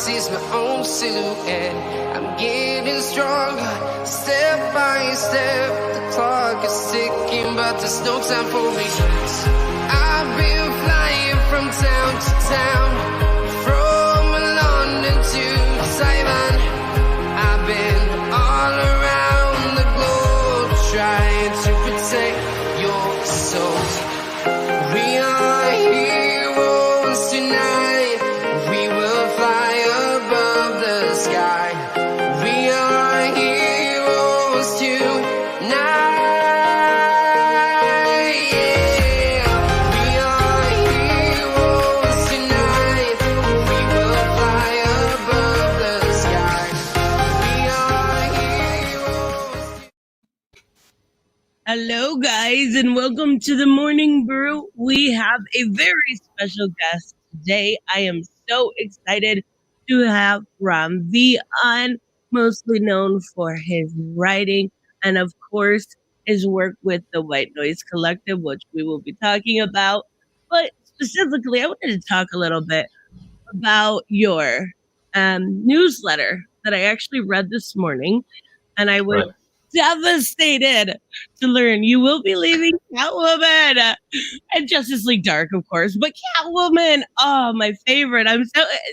sees my own silhouette. I'm getting stronger, step by step. The clock is ticking, but there's no time for regrets. I've been flying from town to town, from London to Taiwan. I've been all around the globe trying to protect your soul. We are heroes tonight. We will fly above the sky. We are heroes tonight. Yeah. We are heroes tonight. We will fly above the sky. We are heroes. Hello, guys, and welcome to the Morning Brew. We have a very special guest today. I am so excited to have Ram V on, mostly known for his writing and, of course, his work with the White Noise Collective, which we will be talking about. But specifically, I wanted to talk a little bit about your newsletter that I actually read this morning, and I was Right. devastated to learn you will be leaving Catwoman and Justice League Dark, of course, but Catwoman, oh, my favorite.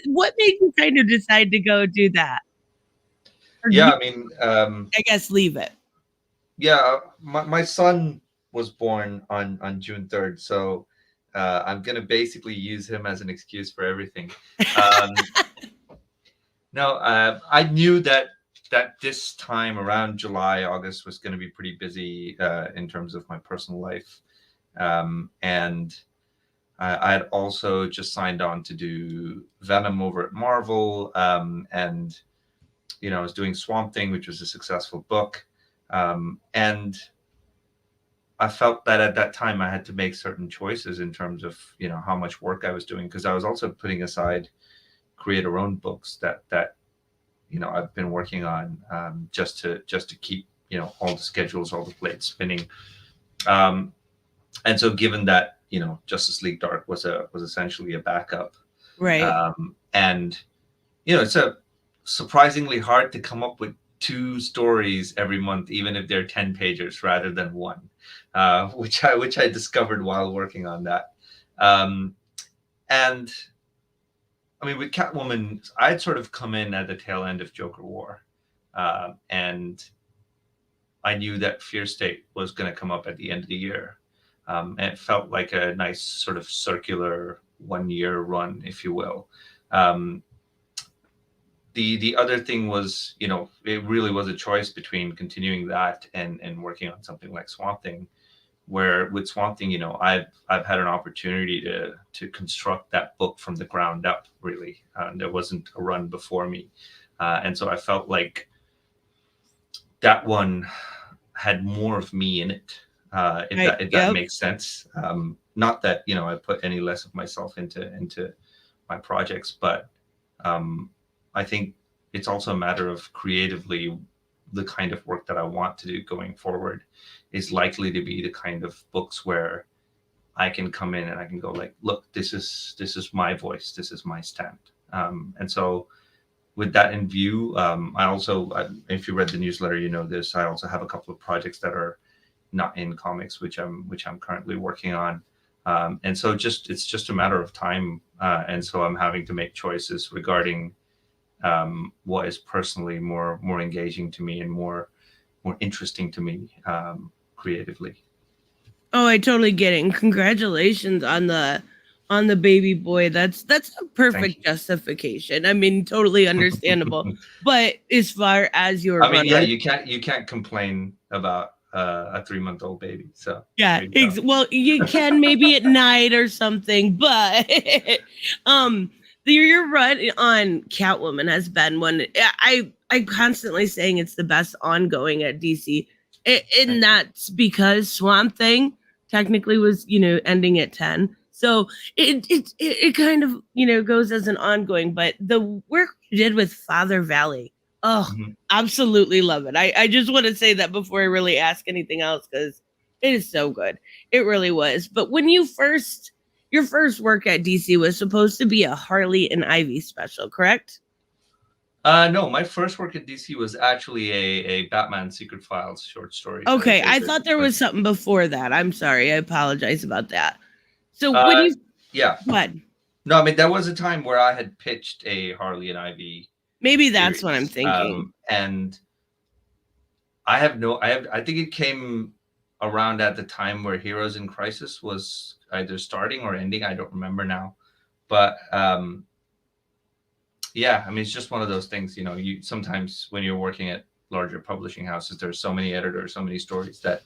What made you kind of decide to go do that? Or Yeah, you, I mean, I guess leave it. yeah, my son was born on June 3rd, so I'm gonna basically use him as an excuse for everything. Um, no, I knew that this time around July, August was going to be pretty busy in terms of my personal life, and I had also just signed on to do Venom over at Marvel, and I was doing Swamp Thing, which was a successful book, and I felt that at that time I had to make certain choices in terms of how much work I was doing, because I was also putting aside creator-owned books that I've been working on, just to keep all the schedules, all the plates spinning, and so given that Justice League Dark was essentially a backup, Right. and it's a surprisingly hard to come up with 2 stories every month, even if they're 10 pagers rather than one, which I discovered while working on that. And I mean, with Catwoman, I'd sort of come in at the tail end of Joker War, and I knew that Fear State was going to come up at the end of the year, and it felt like a nice sort of circular 1-year run, if you will. The other thing was, it really was a choice between continuing that and working on something like Swamp Thing, where with Swamp Thing, I've had an opportunity to construct that book from the ground up, really. There wasn't a run before me, and so I felt like that one had more of me in it, if that makes sense. Not that I put any less of myself into my projects, but I think it's also a matter of creatively the kind of work that I want to do going forward is likely to be the kind of books where I can come in and I can go like, look, this is my voice, this is my stand. And so with that in view, I also, if you read the newsletter, this, I also have a couple of projects that are not in comics, which I'm currently working on. And so it's just a matter of time. And so I'm having to make choices regarding what is personally more engaging to me and more interesting to me creatively. Oh, I totally get it. And congratulations on the baby boy. That's a perfect justification. I mean, totally understandable. But as far as your you can't complain about a 3-month-old baby. So yeah, well, you can maybe at night or something, but your run on Catwoman has been one I'm constantly saying it's the best ongoing at DC, and that's because Swamp Thing technically was ending at 10, so it kind of goes as an ongoing. But the work you did with Father Valley, absolutely love it. I just want to say that before I really ask anything else, because it is so good. It really was. But when your first work at DC was supposed to be a Harley and Ivy special, correct? No, my first work at DC was actually a Batman Secret Files short story that I Okay, did I with thought there was something before that. I'm sorry. I apologize about that. So when Uh, you yeah. what? No, I mean there was a time where I had pitched a Harley and Ivy Maybe that's what I'm series, thinking. and I think it came around at the time where Heroes in Crisis was either starting or ending. I don't remember now, but yeah, I mean it's just one of those things. You know, you sometimes when you're working at larger publishing houses, there's so many editors, so many stories that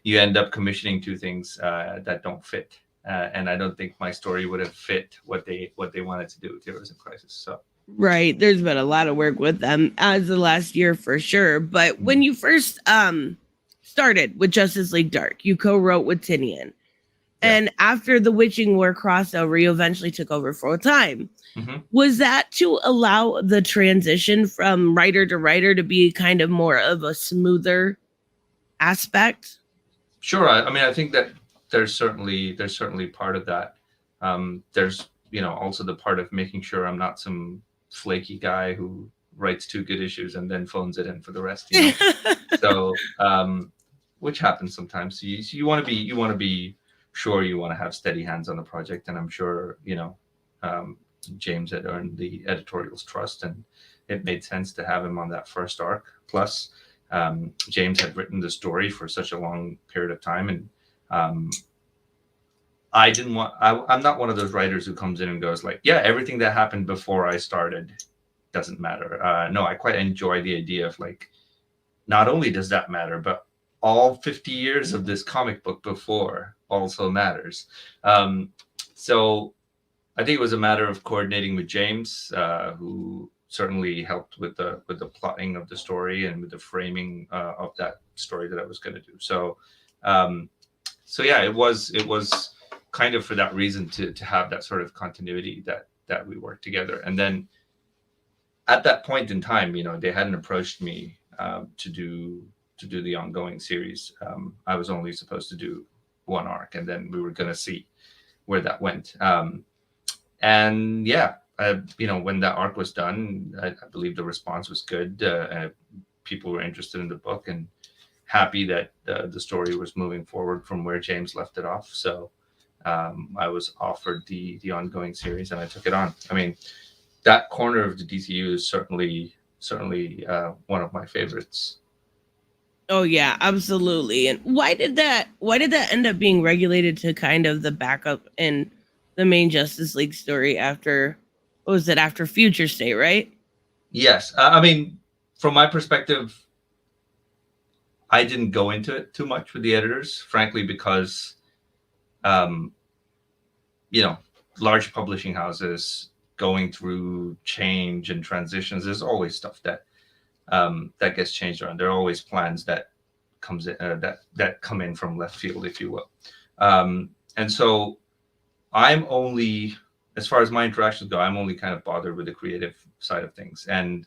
you end up commissioning two things that don't fit. And I don't think my story would have fit what they wanted to do with Heroes in Crisis. So Right. There's been a lot of work with them as the last year for sure. But when you first started with Justice League Dark, you co-wrote with Tinian. Yeah. And after the Witching War crossover, you eventually took over full time. Mm-hmm. Was that to allow the transition from writer to writer to be kind of more of a smoother aspect? Sure. I mean, I think that there's certainly part of that. There's also the part of making sure I'm not some flaky guy who writes two good issues and then phones it in for the rest. So which happens sometimes. So you want to be sure you want to have steady hands on the project, and I'm sure James had earned the editorial's trust, and it made sense to have him on that first arc. Plus, James had written the story for such a long period of time, and I didn't want. I'm not one of those writers who comes in and goes like, "Yeah, everything that happened before I started doesn't matter." No, I quite enjoy the idea of like, not only does that matter, but all 50 years of this comic book before also matters. So I think it was a matter of coordinating with James, who certainly helped with the plotting of the story and with the framing of that story that I was going to do. So yeah, it was kind of for that reason to have that sort of continuity that we worked together. And then at that point in time, they hadn't approached me to do the ongoing series. I was only supposed to do one arc, and then we were going to see where that went. And yeah, when that arc was done, I believe the response was good. People were interested in the book and happy that the story was moving forward from where James left it off. So I was offered the ongoing series, and I took it on. I mean, that corner of the DCU is certainly one of my favorites. Oh yeah, absolutely. And why did that end up being regulated to kind of the backup in the main Justice League story after, what was it, after Future State, right? Yes. I mean, from my perspective, I didn't go into it too much with the editors, frankly, because large publishing houses going through change and transitions, there's always stuff that gets changed around. There are always plans that comes in, that come in from left field, if you will. And so I'm only, as far as my interactions go, I'm only kind of bothered with the creative side of things. And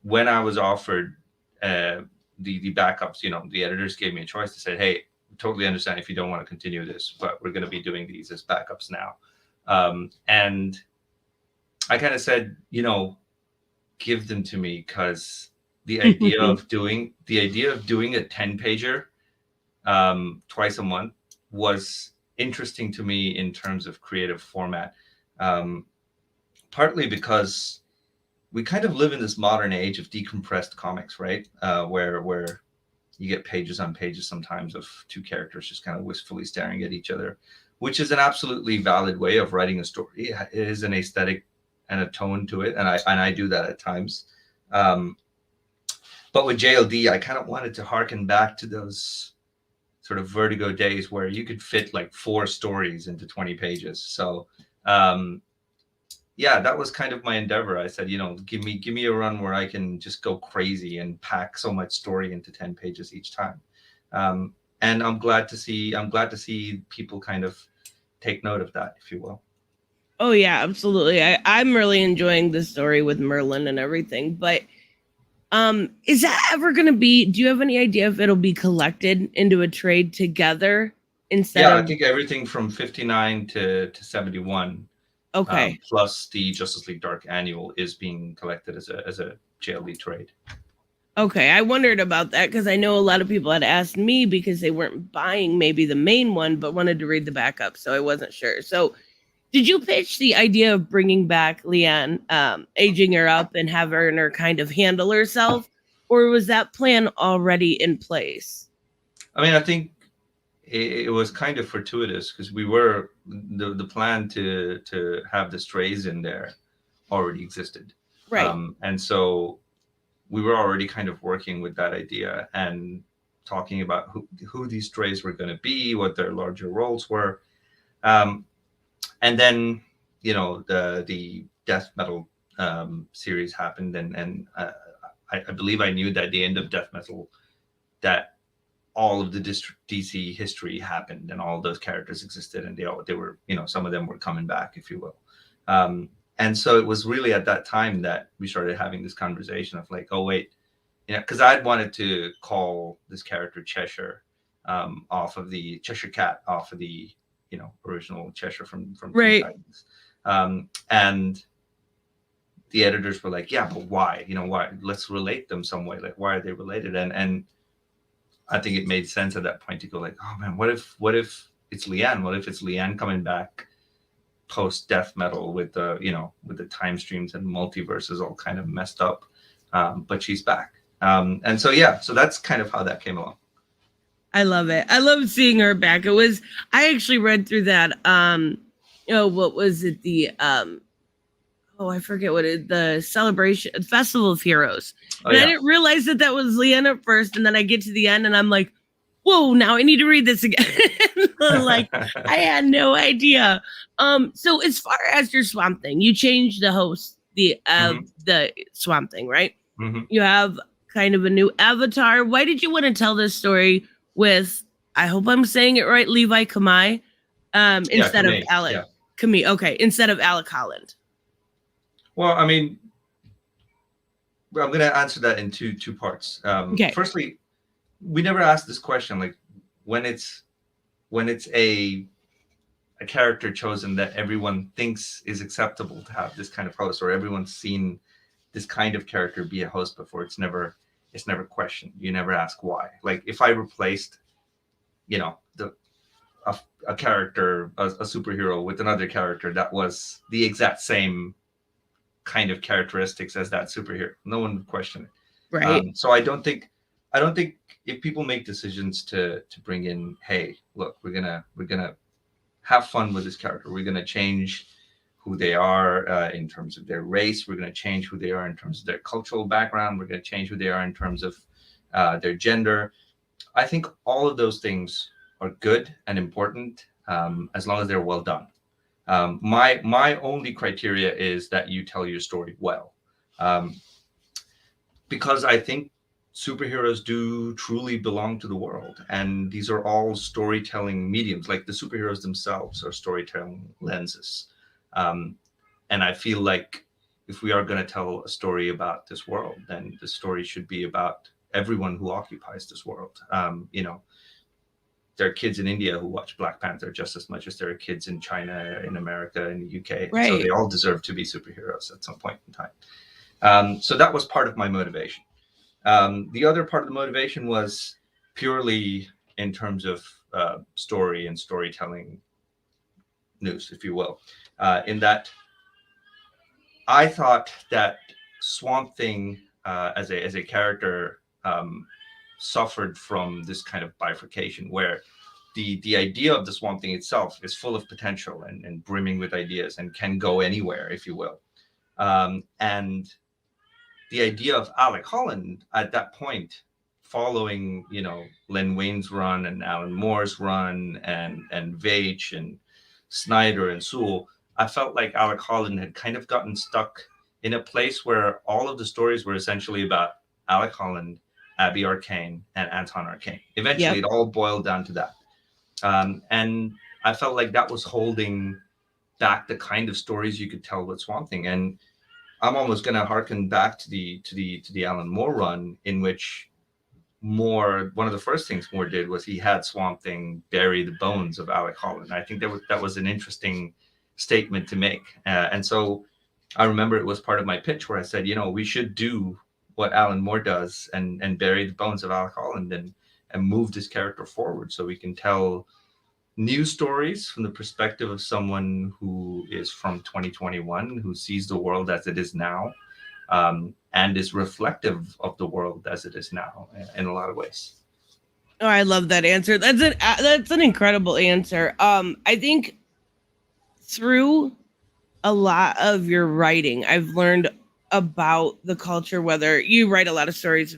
when I was offered the backups, the editors gave me a choice to say, hey, totally understand if you don't want to continue this, but we're going to be doing these as backups now. And I kind of said, give them to me, because the idea of doing a 10-pager twice a month was interesting to me in terms of creative format, partly because we kind of live in this modern age of decompressed comics, right? Where you get pages on pages sometimes of two characters just kind of wistfully staring at each other, which is an absolutely valid way of writing a story. It is an aesthetic and a tone to it, and I do that at times. But with JLD, I kind of wanted to harken back to those sort of Vertigo days where you could fit like 4 stories into 20 pages. So yeah, that was kind of my endeavor. I said, give me a run where I can just go crazy and pack so much story into 10 pages each time. And I'm glad to see people kind of take note of that, if you will. Oh yeah, absolutely. I'm really enjoying the story with Merlin and everything. But is that ever going to be? Do you have any idea if it'll be collected into a trade together instead? Yeah, I think everything from 59 to 71 Okay. Plus the Justice League Dark Annual is being collected as a JLD trade. Okay, I wondered about that because I know a lot of people had asked me because they weren't buying maybe the main one, but wanted to read the backup, so I wasn't sure. So, did you pitch the idea of bringing back Leanne, aging her up and having her kind of handle herself, or was that plan already in place? I mean, I think it was kind of fortuitous because we were the plan to have the strays in there already existed, Right. and so we were already kind of working with that idea and talking about who these strays were going to be, what their larger roles were, and then the death metal series happened, and I believe I knew that at the end of death metal that all of the DC history happened and all of those characters existed, and they were, some of them were coming back, if you will. And so it was really at that time that we started having this conversation of like, oh wait, because I'd wanted to call this character Cheshire, off of the Cheshire Cat, off of the original Cheshire from Right. Teen Titans. And the editors were like, yeah, but why? Why? Let's relate them some way. Like, why are they related? And I think it made sense at that point to go like, oh man, what if it's Leanne? What if it's Leanne coming back post death metal with the with the time streams and multiverses all kind of messed up, but she's back. And so so that's kind of how that came along. I love it. I love seeing her back. I actually read through that. What was it? I forget what the celebration, Festival of Heroes. I didn't realize that was Leanne at first, and then I get to the end, and I'm like, whoa! Now I need to read this again. Like I had no idea. So as far as your Swamp Thing, you changed the host, the Swamp Thing, right? Mm-hmm. You have kind of a new avatar. Why did you want to tell this story with, I hope I'm saying it right, Levi Kamei, instead of Alec Kamei? Okay, instead of Alec Holland. Well, I mean, I'm going to answer that in two parts. Okay. Firstly, we never asked this question, like when it's a character chosen that everyone thinks is acceptable to have this kind of host, or everyone's seen this kind of character be a host before. It's never questioned. You never ask why. Like if I replaced, a character, a superhero with another character that was the exact same kind of characteristics as that superhero, no one would question it. Right. So I don't think if people make decisions to bring in, hey, look, we're gonna have fun with this character. We're gonna change who they are in terms of their race. We're gonna change who they are in terms of their cultural background. We're gonna change who they are in terms of their gender. I think all of those things are good and important, as long as they're well done. My only criteria is that you tell your story well, because I think superheroes do truly belong to the world, and these are all storytelling mediums. Like the superheroes themselves are storytelling lenses, and I feel like if we are going to tell a story about this world, then the story should be about everyone who occupies this world. There are kids in India who watch Black Panther just as much as there are kids in China, in America, in the UK. Right. So they all deserve to be superheroes at some point in time. So that was part of my motivation. The other part of the motivation was purely in terms of story and storytelling news, if you will, in that I thought that Swamp Thing as a character suffered from this kind of bifurcation where the idea of the Swamp Thing itself is full of potential and brimming with ideas and can go anywhere, if you will. And the idea of Alec Holland at that point, following, Len Wayne's run and Alan Moore's run and Veitch and Snyder and Sewell, I felt like Alec Holland had kind of gotten stuck in a place where all of the stories were essentially about Alec Holland, Abby Arcane, and Anton Arcane. Eventually, It all boiled down to that. And I felt like that was holding back the kind of stories you could tell with Swamp Thing. And I'm almost going to harken back to the Alan Moore run, in which Moore, one of the first things Moore did was he had Swamp Thing bury the bones of Alec Holland. I think that was an interesting statement to make. And so I remember it was part of my pitch where I said, we should do what Alan Moore does and bury the bones of Alec Holland and move this character forward so we can tell new stories from the perspective of someone who is from 2021, who sees the world as it is now, and is reflective of the world as it is now in a lot of ways. Oh, I love that answer. That's an incredible answer. I think through a lot of your writing, I've learned about the culture, whether you write a lot of stories,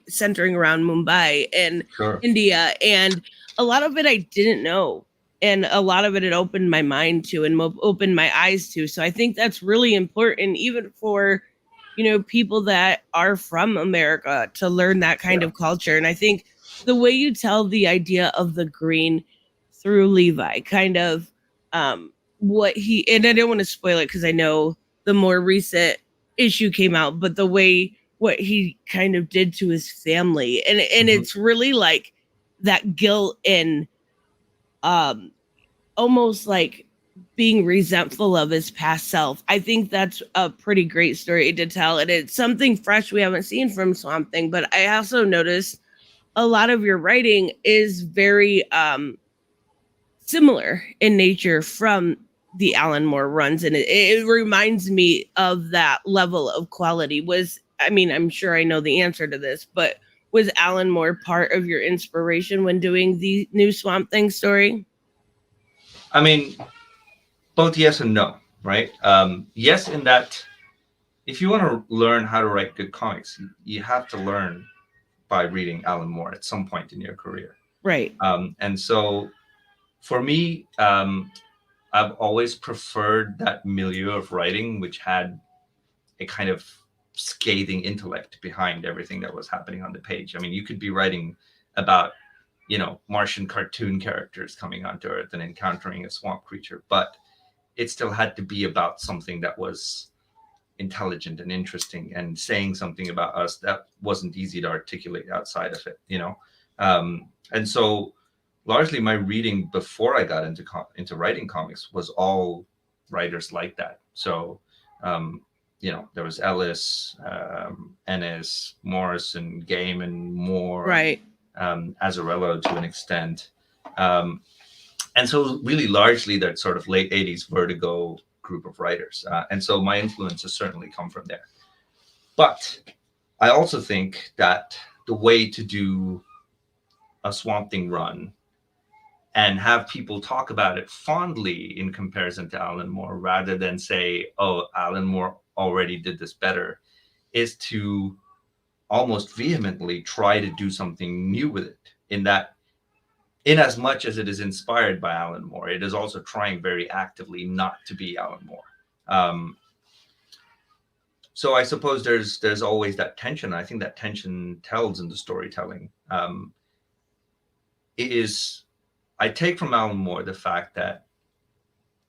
centering around Mumbai and Sure. India, and a lot of it I didn't know. And a lot of it opened my mind to and opened my eyes to. So I think that's really important, even for, people that are from America, to learn that kind of culture. And I think the way you tell the idea of the green through Levi, kind of what he, and I don't want to spoil it because I know the more recent issue came out, but the way what he kind of did to his family, and it's really like that guilt and almost like being resentful of his past self. I think that's a pretty great story to tell, and it's something fresh we haven't seen from Swamp Thing. But I also noticed a lot of your writing is very similar in nature from the Alan Moore runs, and it reminds me of that level of quality. I'm sure I know the answer to this, but was Alan Moore part of your inspiration when doing the new Swamp Thing story? I mean, both yes and no, right? Yes, in that if you want to learn how to write good comics, you have to learn by reading Alan Moore at some point in your career. Right. And so for me, I've always preferred that milieu of writing, which had a kind of scathing intellect behind everything that was happening on the page. I mean, you could be writing about, Martian cartoon characters coming onto Earth and encountering a swamp creature, but it still had to be about something that was intelligent and interesting and saying something about us that wasn't easy to articulate outside of it, and so largely my reading before I got into writing comics was all writers like that. So there was Ellis, Ennis, Morrison, Gaiman, Moore, right, Azzarello to an extent, and so really largely that sort of late 80s Vertigo group of writers, and so my influence has certainly come from there. But I also think that the way to do a Swamp Thing run and have people talk about it fondly in comparison to Alan Moore, rather than say, oh, Alan Moore already did this better, is to almost vehemently try to do something new with it, in that in as much as it is inspired by Alan Moore, it is also trying very actively not to be Alan Moore. So I suppose there's always that tension. I think that tension tells in the storytelling. I take from Alan Moore the fact that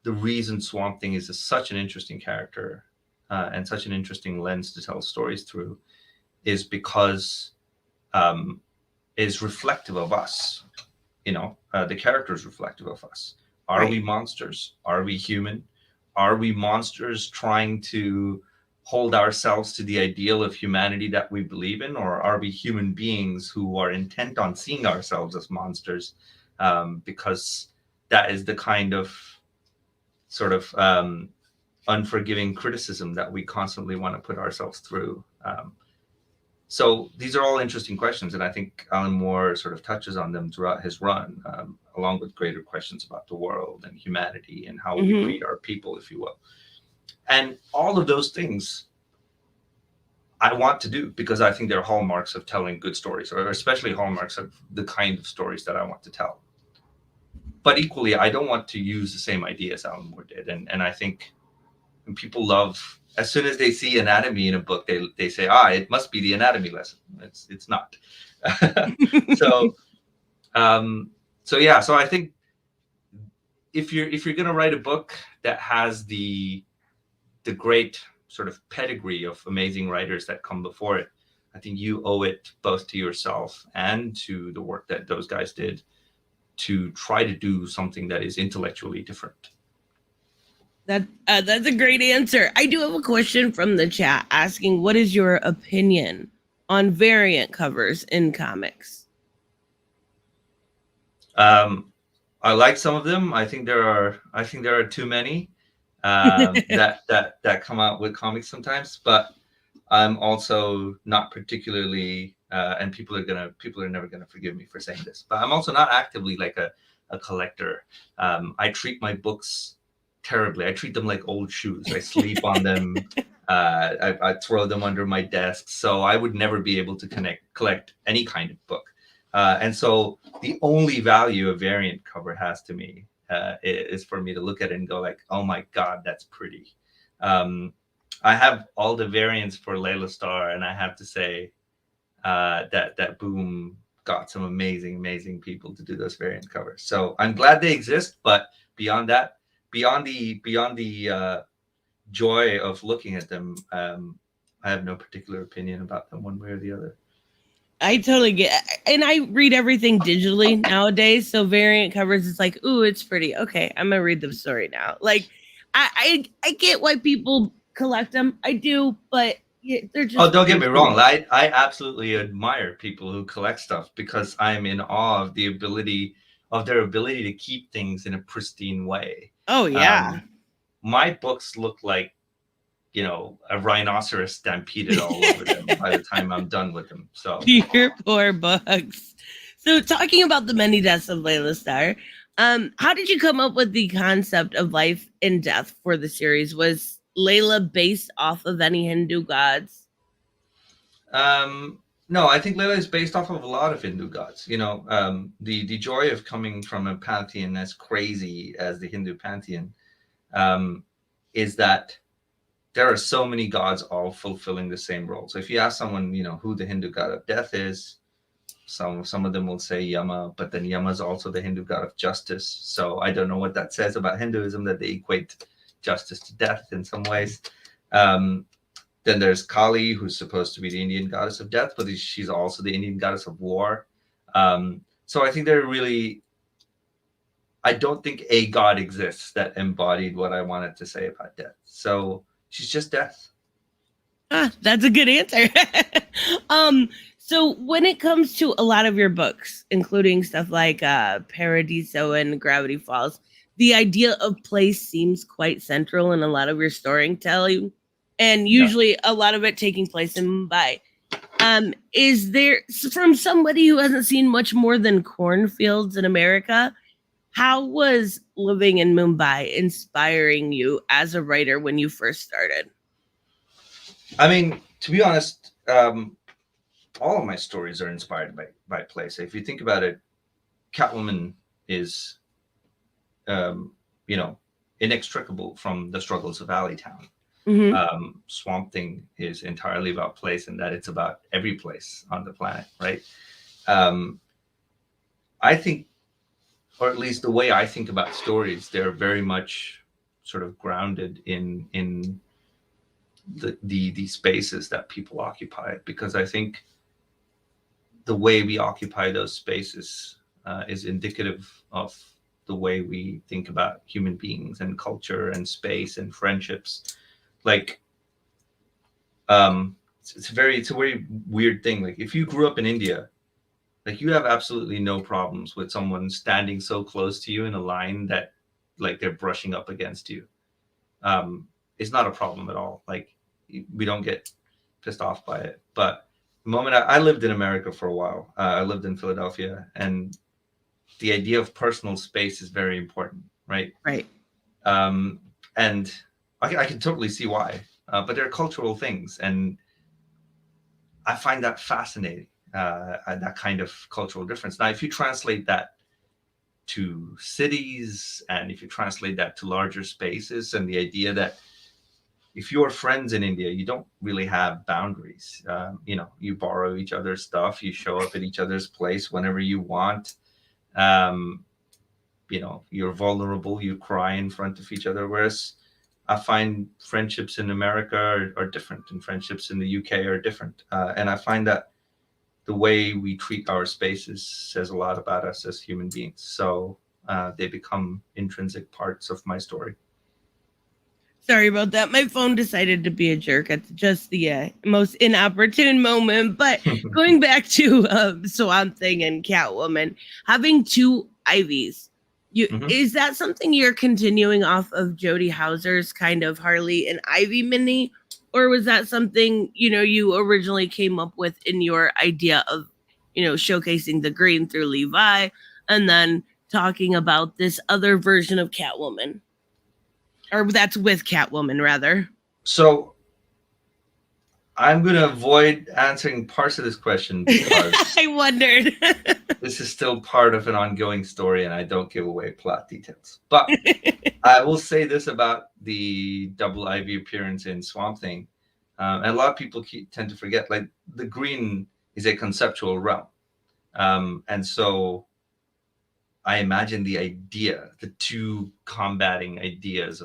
the reason Swamp Thing is such an interesting character and such an interesting lens to tell stories through is because is reflective of us. The character is reflective of us. Are we monsters? Are we human? Are we monsters trying to hold ourselves to the ideal of humanity that we believe in? Or are we human beings who are intent on seeing ourselves as monsters? Because that is the kind of sort of unforgiving criticism that we constantly want to put ourselves through. So these are all interesting questions, and I think Alan Moore sort of touches on them throughout his run, along with greater questions about the world and humanity and how we treat our people, if you will. And all of those things I want to do because I think they're hallmarks of telling good stories, or especially hallmarks of the kind of stories that I want to tell. But equally, I don't want to use the same ideas Alan Moore did. And I think when people love, as soon as they see anatomy in a book, they say, it must be the anatomy lesson. It's not. So I think if you're going to write a book that has the great sort of pedigree of amazing writers that come before it, I think you owe it both to yourself and to the work that those guys did to try to do something that is intellectually different. That's a great answer. I do have a question from the chat asking, what is your opinion on variant covers in comics? I like some of them. I think there are too many that come out with comics sometimes. But I'm also not particularly, and people are never gonna forgive me for saying this, but I'm also not actively like a collector. I treat my books terribly. I treat them like old shoes. I sleep on them. I throw them under my desk. So I would never be able to collect any kind of book. And so the only value a variant cover has to me is for me to look at it and go like, oh my God, that's pretty. I have all the variants for Layla Star, and I have to say that Boom got some amazing people to do those variant covers. So I'm glad they exist, but beyond that, beyond the joy of looking at them, I have no particular opinion about them one way or the other. I totally get, and I read everything digitally nowadays. So variant covers, it's like, ooh, it's pretty. Okay, I'm gonna read the story now. Like, I get why people collect them. I do, but they're Oh, just don't get pretty me to wrong. me. I absolutely admire people who collect stuff because I'm in awe of their ability to keep things in a pristine way. Oh yeah. My books look like, a rhinoceros stampeded all over them by the time I'm done with them. So, Your poor books. So talking about the many deaths of Layla Star, how did you come up with the concept of life and death for the series? Was Layla based off of any Hindu gods? um, no, I think Layla is based off of a lot of Hindu gods. The joy of coming from a pantheon as crazy as the Hindu pantheon um, is that there are so many gods all fulfilling the same role. So if you ask someone, who the Hindu god of death is, some of them will say Yama, but then Yama is also the Hindu god of justice. So I don't know what that says about Hinduism, that they equate justice to death in some ways. Um, then there's Kali, who's supposed to be the Indian goddess of death, but she's also the Indian goddess of war. So I think I don't think a god exists that embodied what I wanted to say about death. So she's just death. That's a good answer. um, so when it comes to a lot of your books, including stuff like Paradiso and Gravity Falls, the idea of place seems quite central in a lot of your storytelling, and Yeah. usually a lot of it taking place in Mumbai. Is there, from somebody who hasn't seen much more than cornfields in America, how was living in Mumbai inspiring you as a writer when you first started? I mean, to be honest, all of my stories are inspired by place. If you think about it, Catwoman is, um, you know, inextricable from the struggles of Alleytown. Mm-hmm. Swamp Thing is entirely about place, and that it's about every place on the planet, right? I think, or at least the way I think about stories, they're very much sort of grounded in the spaces that people occupy, because I think the way we occupy those spaces is indicative of the way we think about human beings and culture and space and friendships. Like, it's a very weird thing. Like, if you grew up in India, like, you have absolutely no problems with someone standing so close to you in a line that, like, they're brushing up against you. It's not a problem at all. Like, we don't get pissed off by it. But the moment I lived in America for a while, I lived in Philadelphia, and the idea of personal space is very important, right? Right. And I can totally see why. But there are cultural things, and I find that fascinating. That kind of cultural difference. Now, if you translate that to cities, and if you translate that to larger spaces, and the idea that if you're friends in India, you don't really have boundaries. You borrow each other's stuff, you show up at each other's place whenever you want. Um, you're vulnerable, you cry in front of each other. Whereas I find friendships in America are different, and friendships in the UK are different. And I find that the way we treat our spaces says a lot about us as human beings. So they become intrinsic parts of my story. Sorry about that. My phone decided to be a jerk at just the most inopportune moment. But going back to Swamp Thing and Catwoman, having two Ivies, is that something you're continuing off of Jodie Hauser's kind of Harley and Ivy mini, or was that something you originally came up with in your idea of showcasing the green through Levi, and then talking about this other version of Catwoman? Or that's with Catwoman, rather. So I'm going to avoid answering parts of this question because I wondered. this is still part of an ongoing story and I don't give away plot details. But I will say this about the double Ivy appearance in Swamp Thing. And a lot of people tend to forget, like, the green is a conceptual realm. And so I imagine the two combating ideas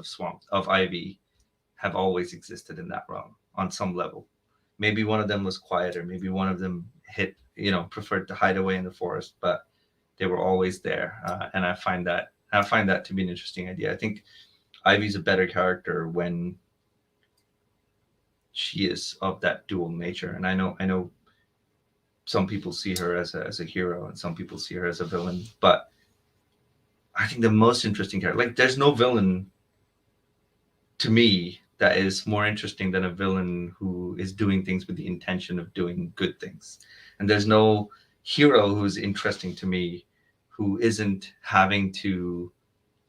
of Ivy have always existed in that realm on some level. Maybe one of them was quieter. Maybe one of them preferred to hide away in the forest, but they were always there. And I find that to be an interesting idea. I think Ivy's a better character when she is of that dual nature. And I know some people see her as a hero and some people see her as a villain, but I think the most interesting character, like, there's no villain to me that is more interesting than a villain who is doing things with the intention of doing good things. And there's no hero who's interesting to me who isn't having to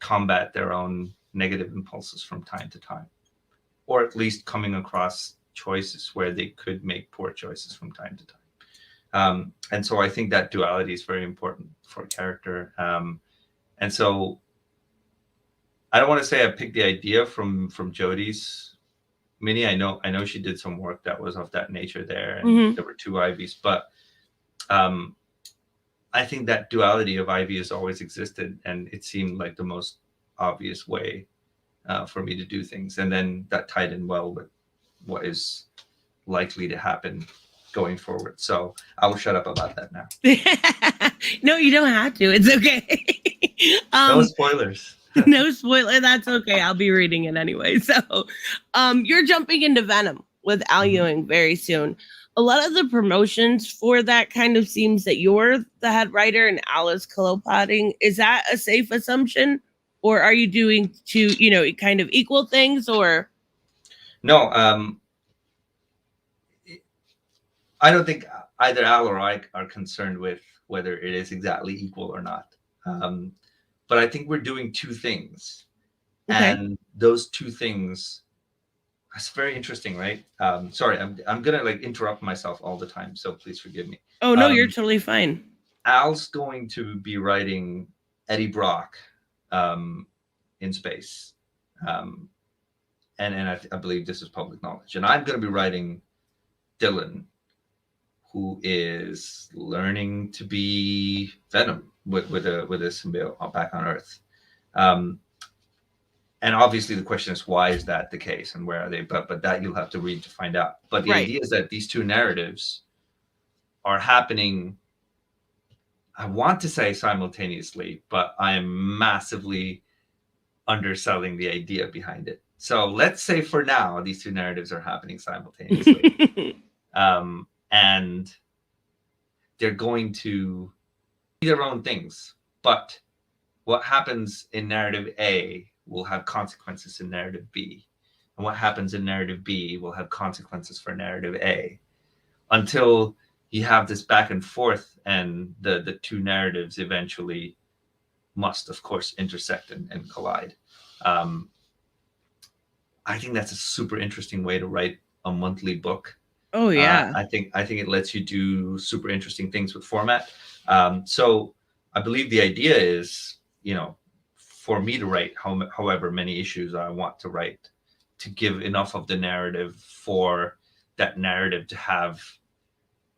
combat their own negative impulses from time to time, or at least coming across choices where they could make poor choices from time to time. And so I think that duality is very important for a character. And so I don't want to say I picked the idea from Jodie's mini. I know she did some work that was of that nature there, and there were two Ivies. But I think that duality of Ivy has always existed, and it seemed like the most obvious way for me to do things. And then that tied in well with what is likely to happen going forward. So I will shut up about that now. No, you don't have to. It's okay. No spoilers. No spoiler. That's okay. I'll be reading it anyway. So, you're jumping into Venom with Al Ewing very soon. A lot of the promotions for that kind of seems that you're the head writer and Al is co-plotting. Is that a safe assumption, or are you doing two, kind of equal things? Or no, I don't think either Al or I are concerned with whether it is exactly equal or not. But I think we're doing two things. Okay. And those two things, that's very interesting, right? Sorry, I'm gonna interrupt myself all the time, so please forgive me. Oh no, you're totally fine. Al's going to be writing Eddie Brock in space. And I believe this is public knowledge. And I'm gonna be writing Dylan, who is learning to be Venom with a symbiote back on Earth. And obviously the question is, why is that the case and where are they? But that you'll have to read to find out. But the idea is that these two narratives are happening, I want to say simultaneously, but I am massively underselling the idea behind it. So let's say for now, these two narratives are happening simultaneously. And they're going to be their own things. But what happens in narrative A will have consequences in narrative B. And what happens in narrative B will have consequences for narrative A. Until you have this back and forth, and the two narratives eventually must, of course, intersect and collide. I think that's a super interesting way to write a monthly book. Oh yeah. I think it lets you do super interesting things with format. So I believe the idea is, for me to write however many issues I want to write, to give enough of the narrative for that narrative to have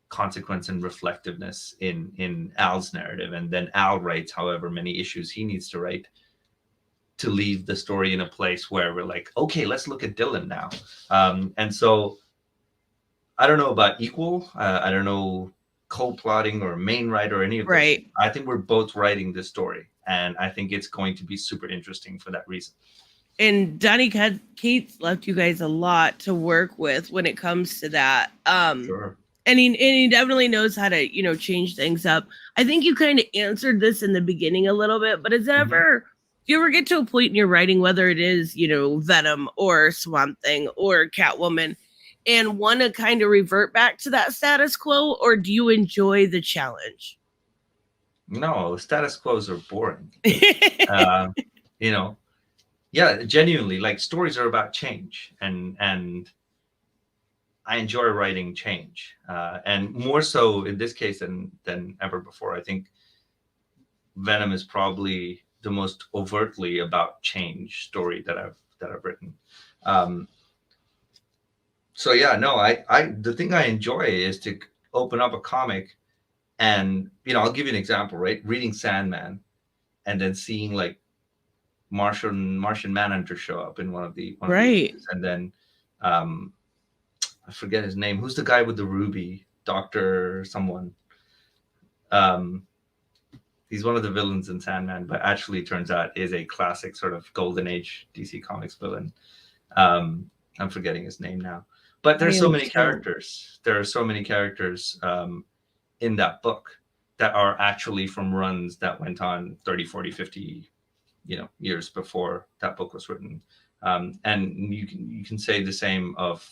consequence and reflectiveness in Al's narrative. And then Al writes however many issues he needs to write to leave the story in a place where we're like, okay, let's look at Dylan now. And so I don't know about equal. I don't know co-plotting or main writer or any of those. Right. I think we're both writing this story, and I think it's going to be super interesting for that reason. and Donny Cates left you guys a lot to work with when it comes to that. Sure. And he definitely knows how to, change things up. I think you kind of answered this in the beginning a little bit, but do you ever get to a point in your writing, whether it is, Venom or Swamp Thing or Catwoman, and want to kind of revert back to that status quo, or do you enjoy the challenge? No, status quos are boring. You know, yeah, genuinely, like stories are about change, and I enjoy writing change, and more so in this case than ever before. I think Venom is probably the most overtly about change story that I've written. Um, so yeah, no, I the thing I enjoy is to open up a comic, and I'll give you an example, right? Reading Sandman, and then seeing like Martian Manhunter show up in one of the Right. issues, and then I forget his name. Who's the guy with the ruby? Doctor someone. He's one of the villains in Sandman, but actually turns out is a classic sort of golden age DC Comics villain. I'm forgetting his name now. But there's so many characters. There are so many characters in that book that are actually from runs that went on 30, 40, 50, years before that book was written. And you can say the same of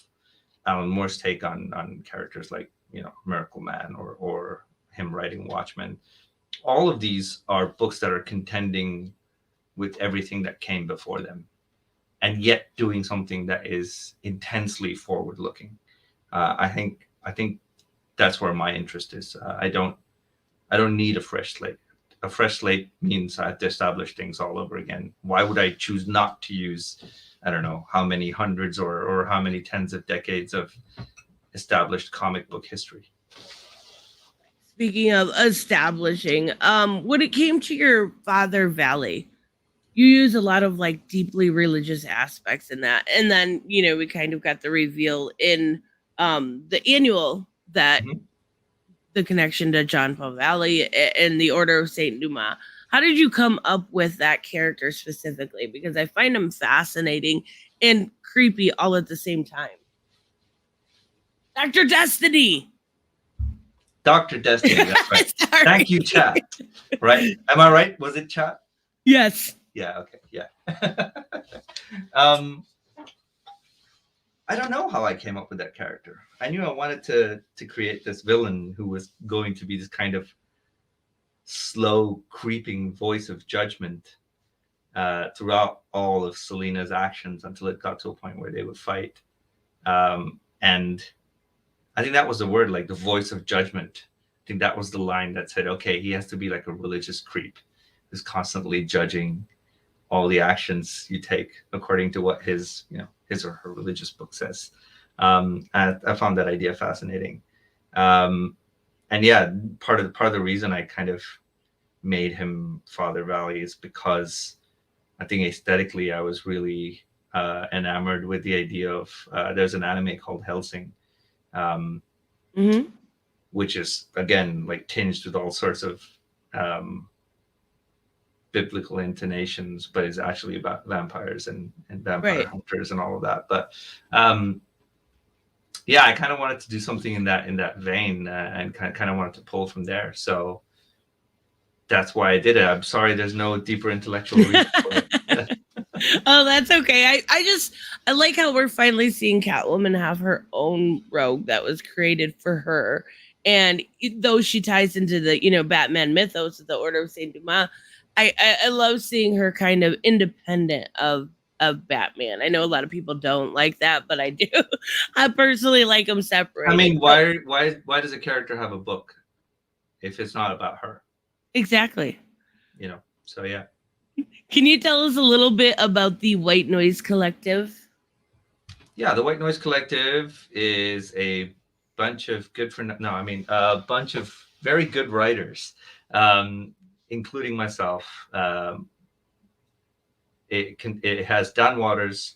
Alan Moore's take on characters like, Miracle Man or him writing Watchmen. All of these are books that are contending with everything that came before them, and yet doing something that is intensely forward looking. I think that's where my interest is. I don't need a fresh slate. A fresh slate means I have to establish things all over again. Why would I choose not to use, I don't know how many hundreds or how many tens of decades of established comic book history? Speaking of establishing, when it came to your Father Valley, you use a lot of like deeply religious aspects in that, and then we kind of got the reveal in the annual that the connection to John Paul Valley and the Order of Saint Dumas. How did you come up with that character specifically? Because I find him fascinating and creepy all at the same time. Dr. Destiny. Dr. Destiny, that's right. Thank you, chat. Right? Am I right? Was it chat? Yes. Yeah, okay, yeah. I don't know how I came up with that character. I knew I wanted to create this villain who was going to be this kind of slow, creeping voice of judgment throughout all of Selina's actions until it got to a point where they would fight. And I think that was the word, like the voice of judgment. I think that was the line that said, okay, he has to be like a religious creep who's constantly judging all the actions you take according to what his or her religious book says. I found that idea fascinating. And yeah, part of the reason I kind of made him Father Valley is because I think aesthetically I was really enamored with the idea of there's an anime called Hellsing, which is again like tinged with all sorts of biblical intonations, but is actually about vampires and vampire hunters and all of that. But yeah, I kind of wanted to do something in that vein and kind of wanted to pull from there. So that's why I did it. I'm sorry, there's no deeper intellectual reason for it. Oh, that's okay. I like how we're finally seeing Catwoman have her own rogue that was created for her. And though she ties into the, Batman mythos of the Order of Saint Dumas, I love seeing her kind of independent of Batman. I know a lot of people don't like that, but I do. I personally like them separate. I mean, why does a character have a book if it's not about her? Exactly. So yeah. Can you tell us a little bit about the White Noise Collective? Yeah, the White Noise Collective is a bunch of a bunch of very good writers, including myself. It has Dan Waters,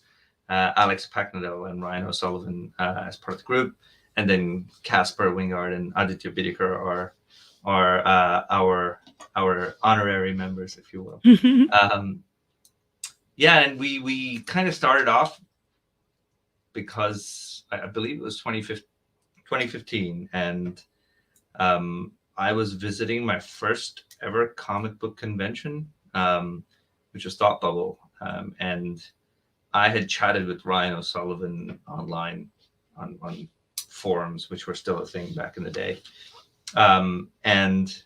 Alex Packnadel, and Ryan O'Sullivan as part of the group, and then Casper Wingard and Aditya Bidikar are our honorary members, if you will. Yeah, and we kind of started off because I believe it was 2015, and I was visiting my first ever comic book convention, which was Thought Bubble, and I had chatted with Ryan O'Sullivan online on forums, which were still a thing back in the day, and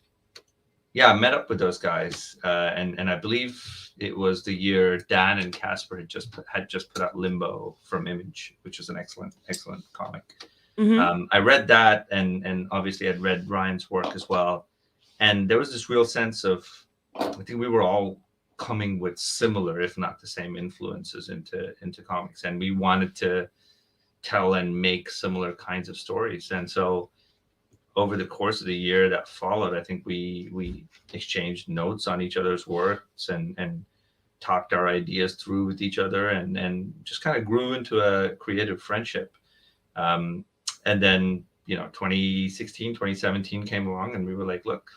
yeah, I met up with those guys, and I believe it was the year Dan and Casper had just put out Limbo from Image, which was an excellent comic. I read that, and obviously I'd read Ryan's work as well, and there was this real sense of, I think we were all coming with similar, if not the same, influences into comics, and we wanted to tell and make similar kinds of stories, and so over the course of the year that followed, I think we exchanged notes on each other's works and talked our ideas through with each other, and just kind of grew into a creative friendship. And then 2016, 2017 came along, and we were like, look,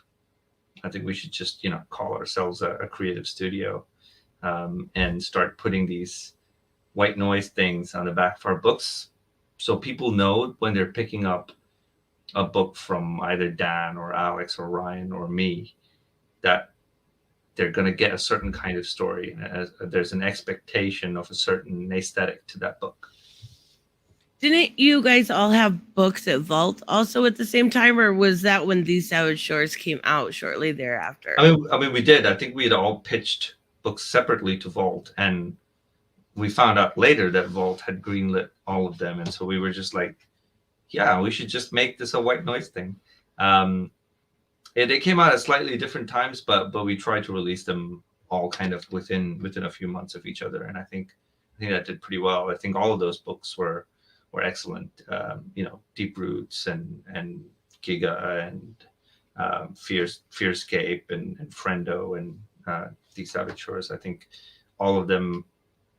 I think we should just call ourselves a creative studio, and start putting these white noise things on the back of our books, so people know when they're picking up a book from either Dan or Alex or Ryan or me, that they're going to get a certain kind of story. There's an expectation of a certain aesthetic to that book. Didn't you guys all have books at Vault also at the same time, or was that when These Savage Shores came out shortly thereafter? I mean, we did. I think we had all pitched books separately to Vault, and we found out later that Vault had greenlit all of them, and so we were just like, yeah, we should just make this a white noise thing. It came out at slightly different times, but we tried to release them all kind of within a few months of each other, and I think that did pretty well. I think all of those books were excellent. Deep Roots and Giga and Fearscape and Friendo and These Savage Shores. I think all of them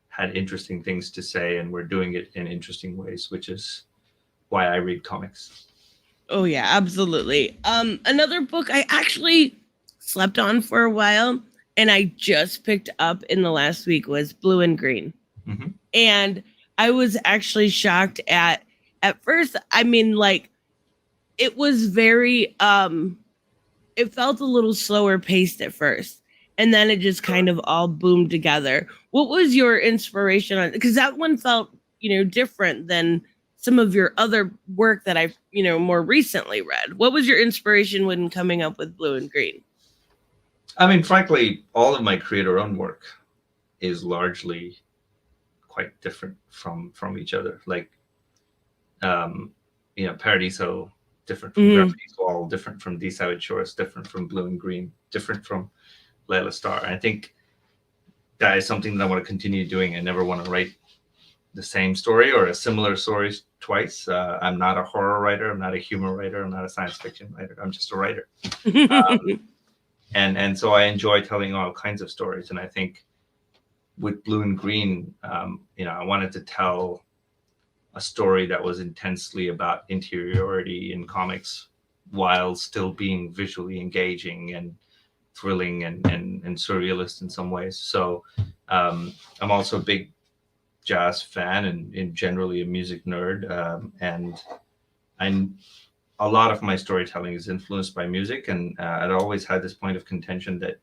had interesting things to say, and were doing it in interesting ways, which is why I read comics. Oh yeah, absolutely. Another book I actually slept on for a while, and I just picked up in the last week was Blue and Green. Mm-hmm. And I was actually shocked at first. I mean, like, it was very it felt a little slower paced at first, and then it just kind of all boomed together. What was your inspiration on, because that one felt different than some of your other work that I've, more recently read. What was your inspiration when coming up with Blue and Green? I mean, frankly, all of my creator-owned work is largely quite different from each other. Like, Paradiso, different from Graphity's Wall, different from These Savage Shores, different from Blue and Green, different from Layla Star. And I think that is something that I want to continue doing. I never want to write the same story or a similar story twice. I'm not a horror writer. I'm not a humor writer. I'm not a science fiction writer. I'm just a writer. And so I enjoy telling all kinds of stories. And I think with Blue and Green, I wanted to tell a story that was intensely about interiority in comics, while still being visually engaging and thrilling and surrealist in some ways. So I'm also a big jazz fan and generally a music nerd, and a lot of my storytelling is influenced by music, and I'd always had this point of contention that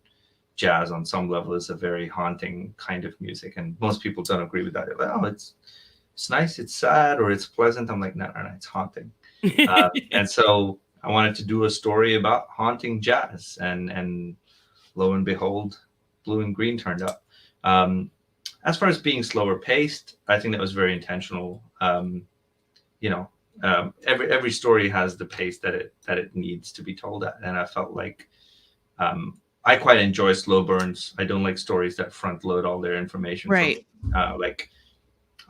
jazz on some level is a very haunting kind of music, and most people don't agree with that. Well, it's nice, it's sad, or it's pleasant. I'm like, no, it's haunting. And so I wanted to do a story about haunting jazz, and lo and behold, Blue and Green turned up. As far as being slower paced, I think that was very intentional. Every story has the pace that it needs to be told at, and I felt like I quite enjoy slow burns. I don't like stories that front load all their information. Right. Like,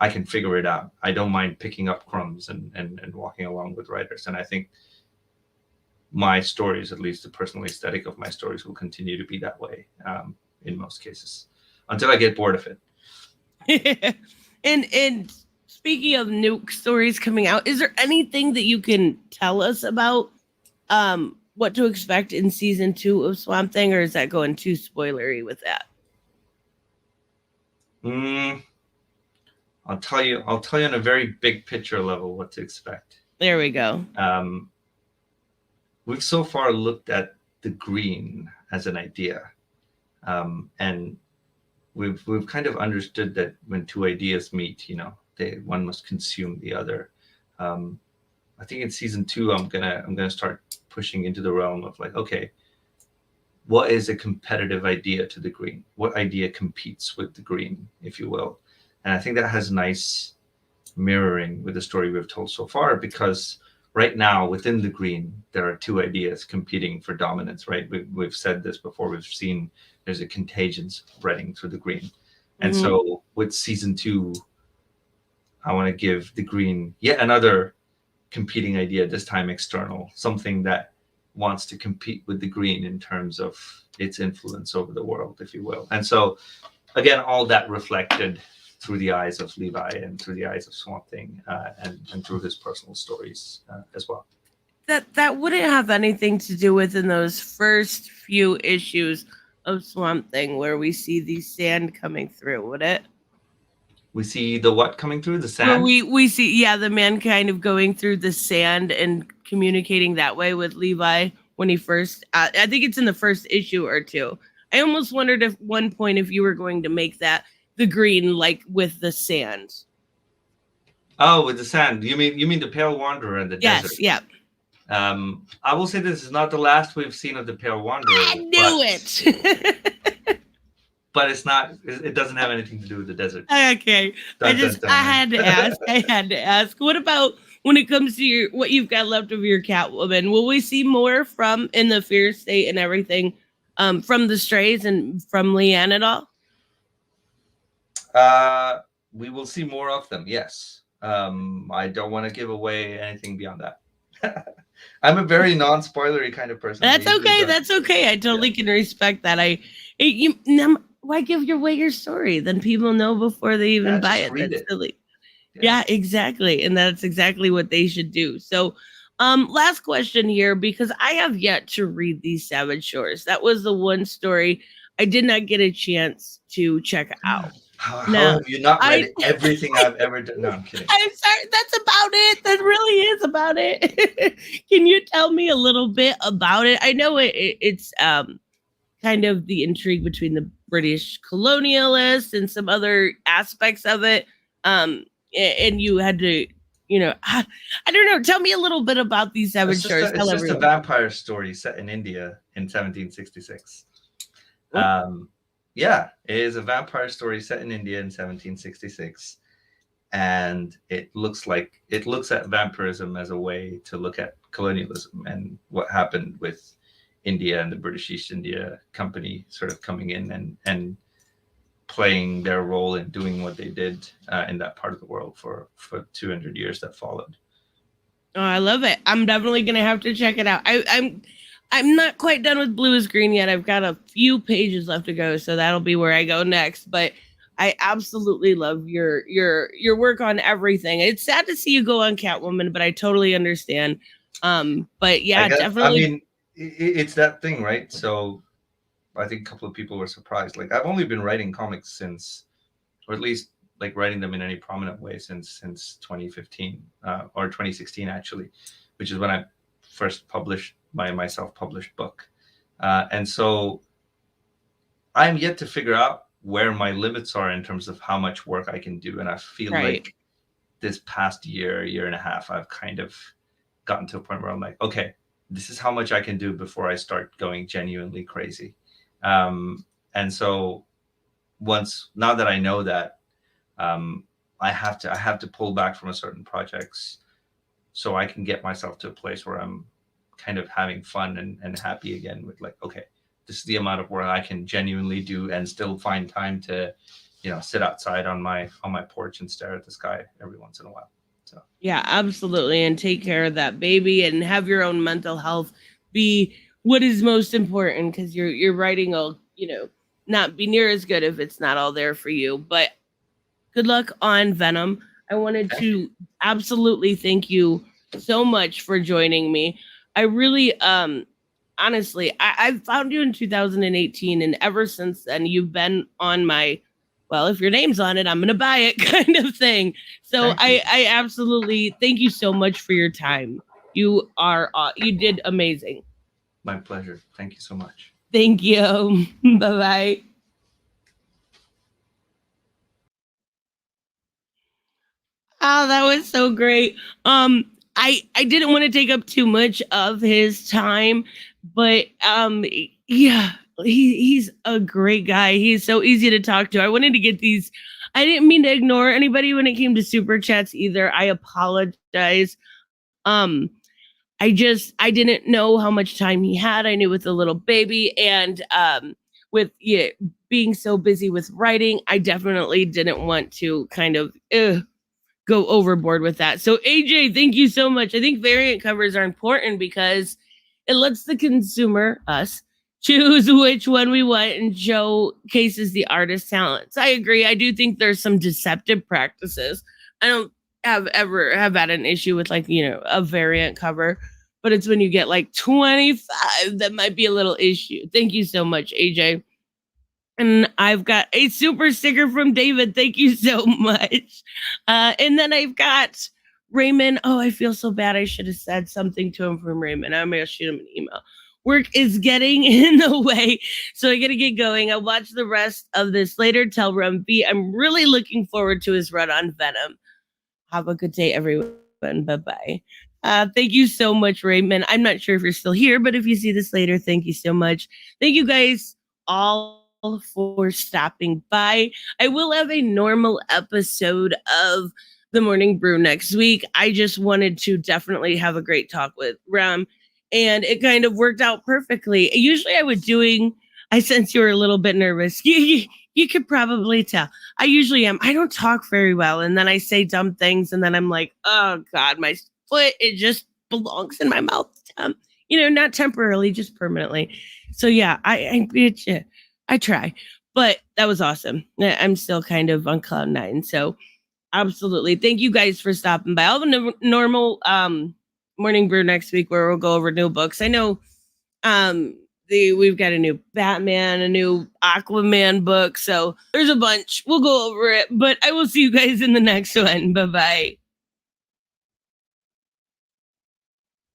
I can figure it out. I don't mind picking up crumbs and walking along with writers. And I think my stories, at least the personal aesthetic of my stories, will continue to be that way in most cases until I get bored of it. And speaking of new stories coming out, is there anything that you can tell us about what to expect in season 2 of Swamp Thing, or is that going too spoilery with that? Mm, I'll tell you on a very big picture level what to expect. There we go. We've so far looked at the green as an idea, and we've kind of understood that when two ideas meet, one must consume the other. I think in season 2, I'm gonna start pushing into the realm of like, okay, what is a competitive idea to the green? What idea competes with the green, if you will? And I think that has nice mirroring with the story we've told so far, because right now within the green there are two ideas competing for dominance, right? We've said this before. We've seen there's a contagion spreading through the green. And so with season 2, I want to give the green yet another competing idea, this time external, something that wants to compete with the green in terms of its influence over the world, if you will. And so again, all that reflected through the eyes of Levi and through the eyes of Swamp Thing, and through his personal stories as well. That wouldn't have anything to do with in those first few issues of Swamp Thing where we see the sand coming through, would it? We see the what coming through? The sand? Where we see, the man kind of going through the sand and communicating that way with Levi when he first, I think it's in the first issue or two. I almost wondered at one point if you were going to make that the green, like with the sand. Oh, with the sand. You mean the Pale Wanderer and the desert? Yes, yeah. I will say this is not the last we've seen of the Pale Wanderer. I knew it. But it's not. It doesn't have anything to do with the desert. Okay, I had to ask. I had to ask. What about when it comes to what you've got left of your Catwoman? Will we see more from in the Fear State and everything, from the Strays and from Leanne at all? We will see more of them. Yes. I don't want to give away anything beyond that. I'm a very non-spoilery kind of person. That's okay. That's okay. I totally can respect that. Why give away your story? Then people know before they even buy it. That's silly. Yeah, exactly. And that's exactly what they should do. So, last question here, because I have yet to read these Savage Shores. That was the one story I did not get a chance to check out. How have you not read everything I've ever done? No, I'm kidding. I'm sorry. That's about it. That really is about it. Can you tell me a little bit about it? I know it's kind of the intrigue between the British colonialists and some other aspects of it. And you had to, I don't know. Tell me a little bit about these Savage Shores. It's just a vampire story set in India in 1766. Yeah, it is a vampire story set in India in 1766. And it looks at vampirism as a way to look at colonialism and what happened with India and the British East India Company sort of coming in and playing their role in doing what they did in that part of the world for 200 years that followed. Oh, I love it. I'm definitely going to have to check it out. I'm not quite done with Blue is Green yet. I've got a few pages left to go, so that'll be where I go next. But I absolutely love your work on everything. It's sad to see you go on Catwoman, but I totally understand. But yeah, definitely. I mean, it's that thing, right? So I think a couple of people were surprised. Like, I've only been writing comics since, or at least like writing them in any prominent way since 2015 or 2016 actually, which is when I first published my self-published book. And so I'm yet to figure out where my limits are in terms of how much work I can do. And I feel like this past year and a half, I've kind of gotten to a point where I'm like, okay, this is how much I can do before I start going genuinely crazy. And so now that I know that, I have to pull back from a certain projects so I can get myself to a place where I'm kind of having fun and happy again with like, okay, this is the amount of work I can genuinely do and still find time to, sit outside on my porch and stare at the sky every once in a while. So yeah, absolutely. And take care of that baby and have your own mental health be what is most important, because your writing will, not be near as good if it's not all there for you. But good luck on Venom. I wanted to absolutely thank you so much for joining me. I really, honestly, I found you in 2018, and ever since then, you've been on my well, if your name's on it, I'm going to buy it kind of thing. So I absolutely thank you so much for your time. You did amazing. My pleasure. Thank you so much. Thank you. Bye-bye. Oh, that was so great. I didn't want to take up too much of his time, but yeah, he's a great guy. He's so easy to talk to. I wanted to get these. I didn't mean to ignore anybody when it came to super chats either. I apologize. I didn't know how much time he had. I knew with a little baby and with being so busy with writing, I definitely didn't want to kind of go overboard with that. So AJ, thank you so much. I think variant covers are important because it lets the consumer, us, choose which one we want and showcases the artist's talents. I agree. I do think there's some deceptive practices. I don't ever have had an issue with a variant cover, but it's when you get like 25 that might be a little issue. Thank you so much, AJ. And I've got a super sticker from David. Thank you so much. And then I've got Raymond. Oh, I feel so bad. I should have said something to him from Raymond. I'm going to shoot him an email. Work is getting in the way, so I got to get going. I'll watch the rest of this later. Tell Rum B I'm really looking forward to his run on Venom. Have a good day, everyone. Bye-bye. Thank you so much, Raymond. I'm not sure if you're still here, but if you see this later, thank you so much. Thank you guys all for stopping by. I will have a normal episode of The Morning Brew next week. I just wanted to definitely have a great talk with Ram, and it kind of worked out perfectly. Usually I sense you were a little bit nervous. You could probably tell. I usually am. I don't talk very well, and then I say dumb things, and then I'm like, oh God, my foot, it just belongs in my mouth. Not temporarily, just permanently. So yeah, I try, but that was awesome. I'm still kind of on cloud nine. So absolutely. Thank you guys for stopping by. I'll have a normal morning brew next week where we'll go over new books. I know we've got a new Batman, a new Aquaman book. So there's a bunch. We'll go over it, but I will see you guys in the next one. Bye-bye.